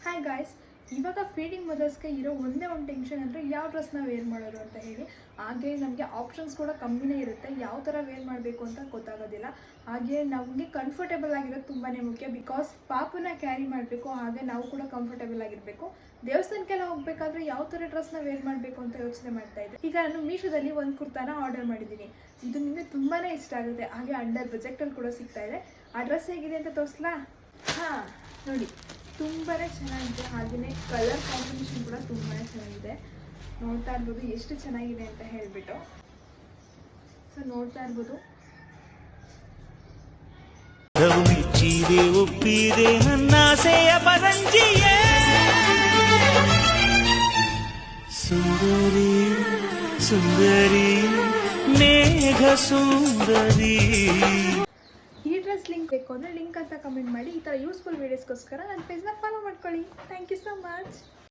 Hi guys, ಇವಾಗ feeding ಮದರ್ಸ್ಗೆ ಇರೋ ಒಂದೇ ಒಂದು ಟೆನ್ಷನ್ ಅಂದರೆ ಯಾವ ಡ್ರೆಸ್ನ ವೇರ್ ಮಾಡೋದು ಅಂತ ಹೇಳಿ. ಹಾಗೆ ನಮಗೆ ಆಪ್ಷನ್ಸ್ ಕೂಡ ಕಮ್ಮಿನೇ ಇರುತ್ತೆ, ಯಾವ ಥರ ವೇರ್ ಮಾಡಬೇಕು ಅಂತ ಗೊತ್ತಾಗೋದಿಲ್ಲ. ಹಾಗೆ ನಮಗೆ ಕಂಫರ್ಟೇಬಲ್ ಆಗಿರೋದು ತುಂಬಾ ಮುಖ್ಯ. ಬಿಕಾಸ್ ಪಾಪನ ಕ್ಯಾರಿ ಮಾಡಬೇಕು, ಹಾಗೆ ನಾವು ಕೂಡ ಕಂಫರ್ಟೇಬಲ್ ಆಗಿರಬೇಕು. ದೇವಸ್ಥಾನಕ್ಕೆಲ್ಲ ಹೋಗಬೇಕಾದ್ರೆ ಯಾವ ಥರ ಡ್ರೆಸ್ನ ವೇರ್ ಮಾಡಬೇಕು ಅಂತ ಯೋಚನೆ ಮಾಡ್ತಾ ಇದ್ದೆ. ಈಗ ನಾನು ಮೀಶೋದಲ್ಲಿ ಒಂದು ಕುರ್ತಾನ ಆರ್ಡರ್ ಮಾಡಿದ್ದೀನಿ. ಇದು ನಿಮಗೆ ತುಂಬಾ ಇಷ್ಟ ಆಗುತ್ತೆ, ಹಾಗೆ ಅಂಡರ್ ಬಜೆಟಲ್ಲಿ ಕೂಡ ಸಿಗ್ತಾ ಇದೆ. ಆ ಡ್ರೆಸ್ ಹೇಗಿದೆ ಅಂತ ತೋರಿಸ್ಲಾ? ಹಾಂ ನೋಡಿ, ತುಂಬಾ ಚೆನ್ನಾಗಿದೆ. ಹಾಗೆಯೇ ಕಲರ್ ಕಾಂಬಿನೇಷನ್ ಕೂಡ ತುಂಬಾ ಚೆನ್ನಾಗಿದೆ. ನೋಡ್ತಾ ಇರ್ಬೋದು ಎಷ್ಟು ಚೆನ್ನಾಗಿದೆ ಅಂತ ಹೇಳಿಬಿಟ್ಟು. ಸೊ ನೋಡ್ತಾ ಇರ್ಬೋದು. ಸುಂದರಿ ಸುಂದರಿ ಮೇಘ ಸುಂದರಿ. ಈ ಡ್ರೆಸ್ ಲಿಂಕ್ ಬೇಕು ಅಂದರೆ ಲಿಂಕ್ ಅಂತ ಕಮೆಂಟ್ ಮಾಡಿ. ಈ ಥರ ಯೂಸ್ಫುಲ್ ವೀಡಿಯೋಸ್ಗೋಸ್ಕರ ನನ್ನ ಪೇಜ್ನ ಫಾಲೋ ಮಾಡ್ಕೊಳ್ಳಿ. Thank you so much.